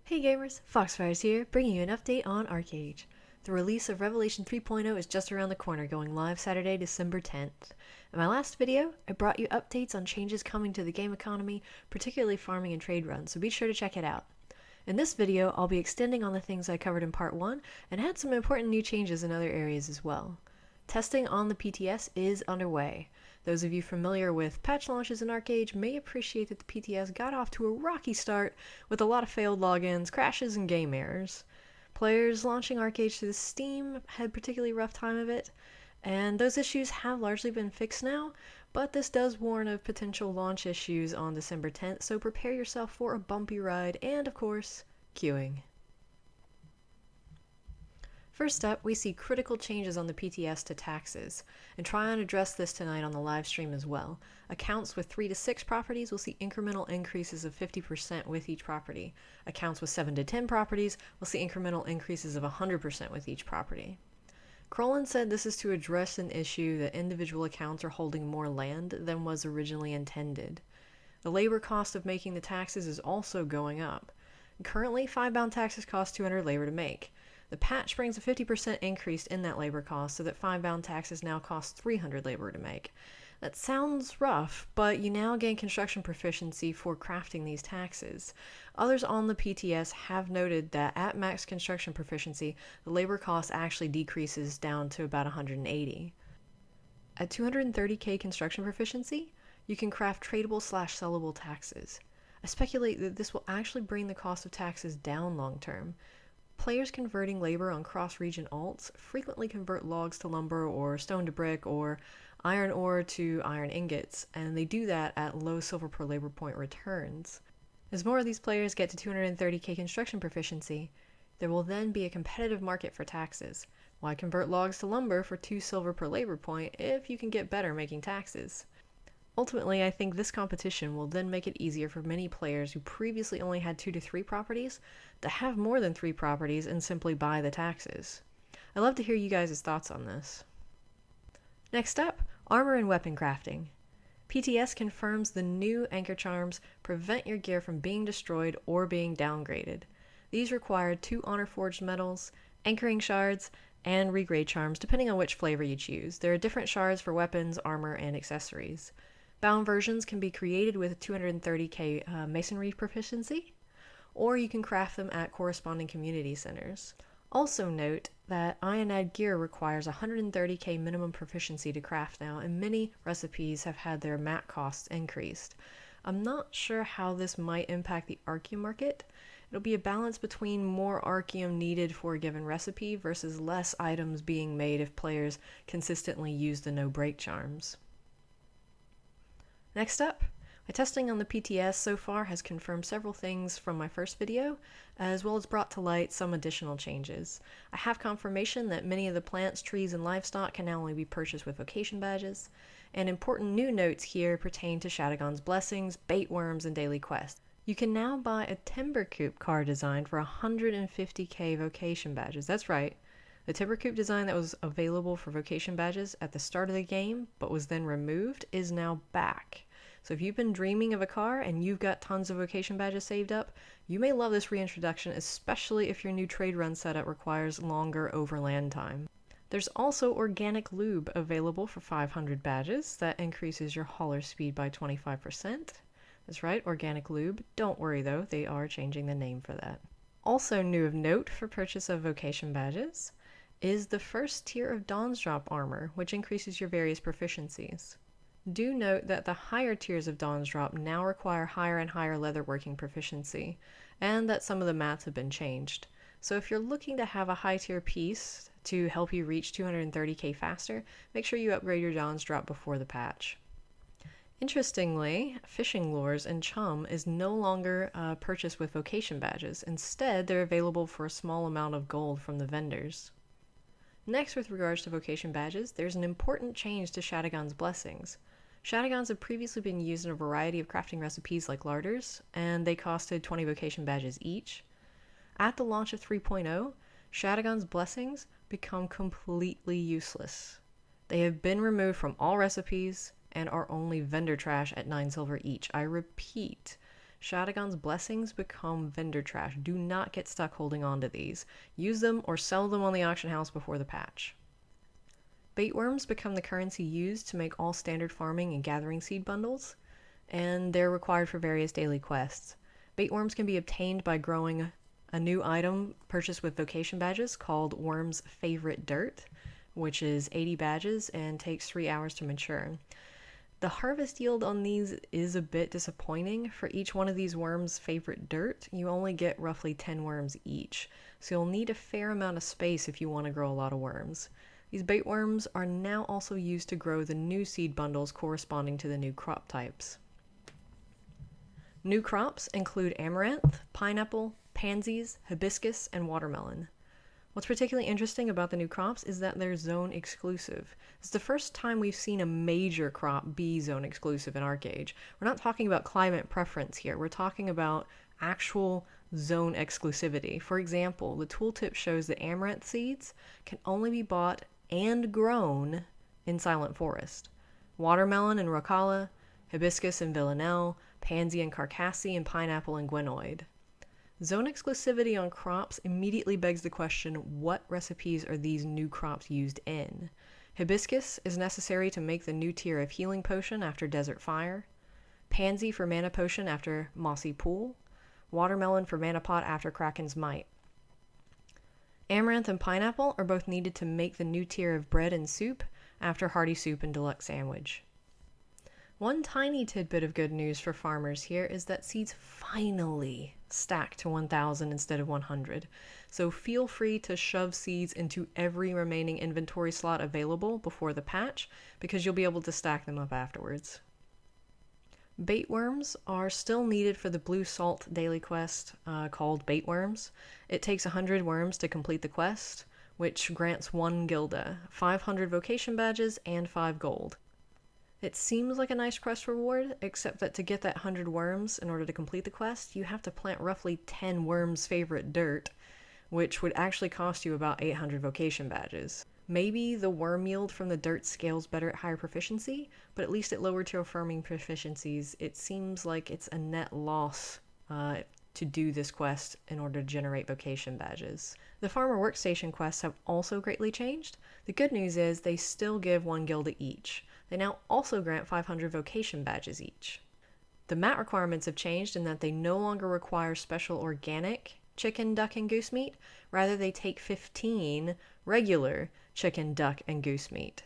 Hey gamers, Foxfire's here, bringing you an update on ArcheAge. The release of Revelation 3.0 is just around the corner, going live Saturday, December 10th. In my last video, I brought you updates on changes coming to the game economy, particularly farming and trade runs, so be sure to check it out. In this video, I'll be extending on the things I covered in part 1, and add some important new changes in other areas as well. Testing on the PTS is underway. Those of you familiar with patch launches in ArcheAge may appreciate that the PTS got off to a rocky start with a lot of failed logins, crashes, and game errors. Players launching ArcheAge through Steam had a particularly rough time of it, and those issues have largely been fixed now, but this does warn of potential launch issues on December 10th, so prepare yourself for a bumpy ride and, of course, queuing. First up, we see critical changes on the PTS to taxes, and try and address this tonight on the live stream as well. Accounts with 3 to 6 properties will see incremental increases of 50% with each property. Accounts with 7 to 10 properties will see incremental increases of 100% with each property. Crolin said this is to address an issue that individual accounts are holding more land than was originally intended. The labor cost of making the taxes is also going up. Currently, 5-bound taxes cost 200 labor to make. The patch brings a 50% increase in that labor cost so that 5-bound taxes now cost 300 labor to make. That sounds rough, but you now gain construction proficiency for crafting these taxes. Others on the PTS have noted that at max construction proficiency, the labor cost actually decreases down to about 180. At 230k construction proficiency, you can craft tradable/sellable taxes. I speculate that this will actually bring the cost of taxes down long term. Players converting labor on cross-region alts frequently convert logs to lumber or stone to brick or iron ore to iron ingots, and they do that at low silver per labor point returns. As more of these players get to 230k construction proficiency, there will then be a competitive market for taxes. Why convert logs to lumber for 2 silver per labor point if you can get better making taxes? Ultimately, I think this competition will then make it easier for many players who previously only had 2 to 3 properties to have more than 3 properties and simply buy the taxes. I'd love to hear you guys' thoughts on this. Next up, armor and weapon crafting. PTS confirms the new anchor charms prevent your gear from being destroyed or being downgraded. These require 2 honor forged metals, anchoring shards, and regrade charms depending on which flavor you choose. There are different shards for weapons, armor, and accessories. Bound versions can be created with 230k masonry proficiency, or you can craft them at corresponding community centers. Also note that Ionad gear requires 130k minimum proficiency to craft now, and many recipes have had their mat costs increased. I'm not sure how this might impact the Archeum market. It'll be a balance between more Archeum needed for a given recipe versus less items being made if players consistently use the no-break charms. Next up, my testing on the PTS so far has confirmed several things from my first video, as well as brought to light some additional changes. I have confirmation that many of the plants, trees, and livestock can now only be purchased with vocation badges, and important new notes here pertain to Shatigon's blessings, bait worms, and daily quests. You can now buy a timber coop car design for 150k vocation badges. That's right. The timber coop design that was available for vocation badges at the start of the game, but was then removed, is now back. So if you've been dreaming of a car and you've got tons of vocation badges saved up, you may love this reintroduction, especially if your new trade run setup requires longer overland time. There's also organic lube available for 500 badges. That increases your hauler speed by 25%. That's right, organic lube. Don't worry though, they are changing the name for that. Also new of note for purchase of vocation badges is the first tier of Dawn's Drop armor, which increases your various proficiencies. Do note that the higher tiers of Dawn's Drop now require higher and higher leatherworking proficiency, and that some of the mats have been changed. So if you're looking to have a high tier piece to help you reach 230k faster, make sure you upgrade your Dawn's Drop before the patch. Interestingly, fishing lures and chum is no longer purchased with vocation badges. Instead, they're available for a small amount of gold from the vendors. Next, with regards to vocation badges, there's an important change to Shatigon's blessings. Shatigons have previously been used in a variety of crafting recipes like larders, and they costed 20 vocation badges each. At the launch of 3.0, Shatigon's blessings become completely useless. They have been removed from all recipes and are only vendor trash at 9 silver each. I repeat, Shatigon's blessings become vendor trash. Do not get stuck holding on to these. Use them or sell them on the auction house before the patch. Bait worms become the currency used to make all standard farming and gathering seed bundles, and they're required for various daily quests. Bait worms can be obtained by growing a new item purchased with vocation badges called Worm's Favorite Dirt, which is 80 badges and takes 3 hours to mature. The harvest yield on these is a bit disappointing. For each one of these worms' favorite dirt, you only get roughly 10 worms each, so you'll need a fair amount of space if you want to grow a lot of worms. These bait worms are now also used to grow the new seed bundles corresponding to the new crop types. New crops include amaranth, pineapple, pansies, hibiscus, and watermelon. What's particularly interesting about the new crops is that they're zone exclusive. It's the first time we've seen a major crop be zone exclusive in ArcheAge. We're not talking about climate preference here, we're talking about actual zone exclusivity. For example, the tooltip shows that amaranth seeds can only be bought and grown in Silent Forest. Watermelon and Rocala, hibiscus and villanelle, pansy and carcassi, and pineapple and gwenoid. Zone exclusivity on crops immediately begs the question, what recipes are these new crops used in? Hibiscus is necessary to make the new tier of healing potion after Desert Fire, pansy for mana potion after Mossy Pool, watermelon for mana pot after Kraken's Might. Amaranth and pineapple are both needed to make the new tier of bread and soup after Hearty Soup and Deluxe Sandwich. One tiny tidbit of good news for farmers here is that seeds finally stack to 1,000 instead of 100, so feel free to shove seeds into every remaining inventory slot available before the patch, because you'll be able to stack them up afterwards. Bait worms are still needed for the blue salt daily quest called Bait Worms. It takes 100 worms to complete the quest, which grants 1 gilda, 500 vocation badges, and 5 gold. It seems like a nice quest reward, except that to get that 100 worms in order to complete the quest, you have to plant roughly 10 worms' favorite dirt, which would actually cost you about 800 vocation badges. Maybe the worm yield from the dirt scales better at higher proficiency, but at least at lower tier farming proficiencies, it seems like it's a net loss to do this quest in order to generate vocation badges. The farmer workstation quests have also greatly changed. The good news is they still give 1 gilda each. They now also grant 500 vocation badges each. The mat requirements have changed in that they no longer require special organic chicken, duck, and goose meat. Rather, they take 15 regular chicken, duck, and goose meat.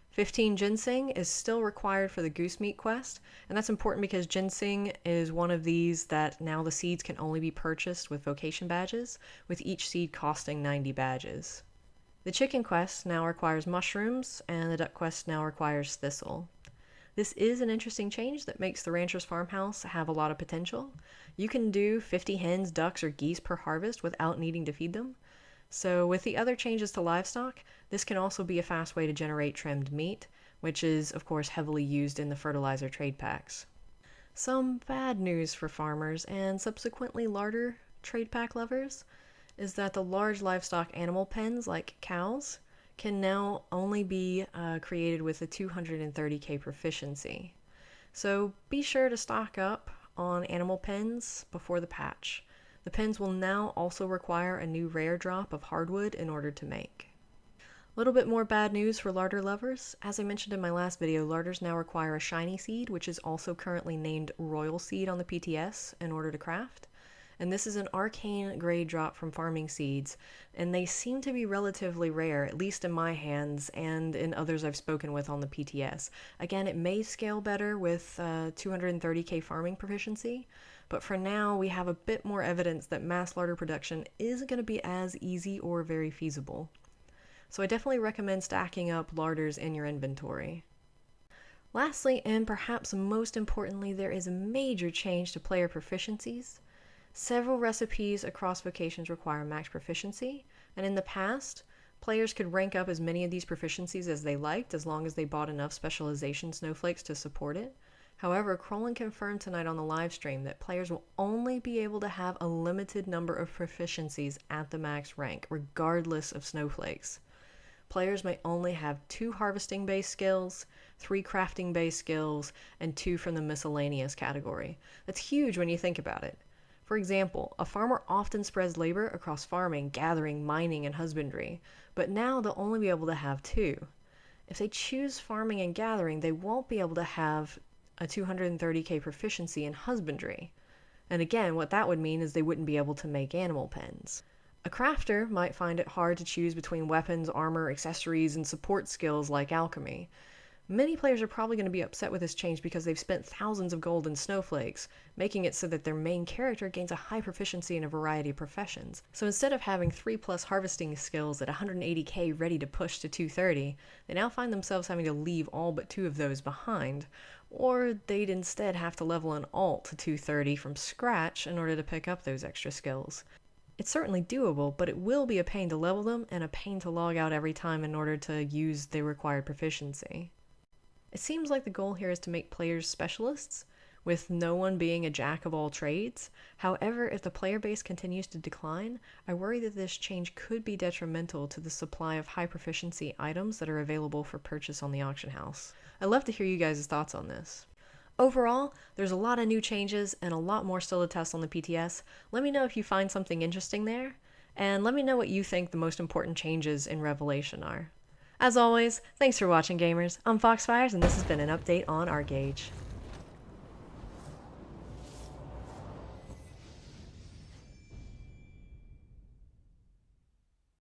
15 ginseng is still required for the goose meat quest, and that's important because ginseng is one of these that now the seeds can only be purchased with vocation badges, with each seed costing 90 badges. The chicken quest now requires mushrooms, and the duck quest now requires thistle. This is an interesting change that makes the rancher's farmhouse have a lot of potential. You can do 50 hens, ducks, or geese per harvest without needing to feed them. So with the other changes to livestock, this can also be a fast way to generate trimmed meat, which is of course heavily used in the fertilizer trade packs. Some bad news for farmers and subsequently larder trade pack lovers is that the large livestock animal pens like cows can now only be created with a 230k proficiency. So be sure to stock up on animal pens before the patch. The pens will now also require a new rare drop of hardwood in order to make. A little bit more bad news for larder lovers. As I mentioned in my last video, larders now require a shiny seed, which is also currently named royal seed on the PTS in order to craft. And this is an arcane grade drop from farming seeds, and they seem to be relatively rare, at least in my hands and in others I've spoken with on the PTS. Again, it may scale better with 230k farming proficiency, but for now we have a bit more evidence that mass larder production isn't going to be as easy or very feasible. So I definitely recommend stacking up larders in your inventory. Lastly, and perhaps most importantly, there is a major change to player proficiencies. Several recipes across vocations require max proficiency, and in the past, players could rank up as many of these proficiencies as they liked as long as they bought enough specialization snowflakes to support it. However, Crolin confirmed tonight on the live stream that players will only be able to have a limited number of proficiencies at the max rank, regardless of snowflakes. players may only have 2 harvesting-based skills, 3 crafting-based skills, and 2 from the miscellaneous category. That's huge when you think about it. For example, a farmer often spreads labor across farming, gathering, mining, and husbandry, but now they'll only be able to have 2. If they choose farming and gathering, they won't be able to have a 230k proficiency in husbandry. And again, what that would mean is they wouldn't be able to make animal pens. A crafter might find it hard to choose between weapons, armor, accessories, and support skills like alchemy. Many players are probably going to be upset with this change because they've spent thousands of gold in snowflakes, making it so that their main character gains a high proficiency in a variety of professions. So instead of having 3+ harvesting skills at 180k ready to push to 230, they now find themselves having to leave all but 2 of those behind, or they'd instead have to level an alt to 230 from scratch in order to pick up those extra skills. It's certainly doable, but it will be a pain to level them and a pain to log out every time in order to use the required proficiency. It seems like the goal here is to make players specialists, with no one being a jack of all trades. However, if the player base continues to decline, I worry that this change could be detrimental to the supply of high proficiency items that are available for purchase on the auction house. I'd love to hear you guys' thoughts on this. Overall, there's a lot of new changes and a lot more still to test on the PTS. Let me know if you find something interesting there, and let me know what you think the most important changes in Revelation are. As always, thanks for watching, gamers. I'm Foxfires, and this has been an update on ArcheAge.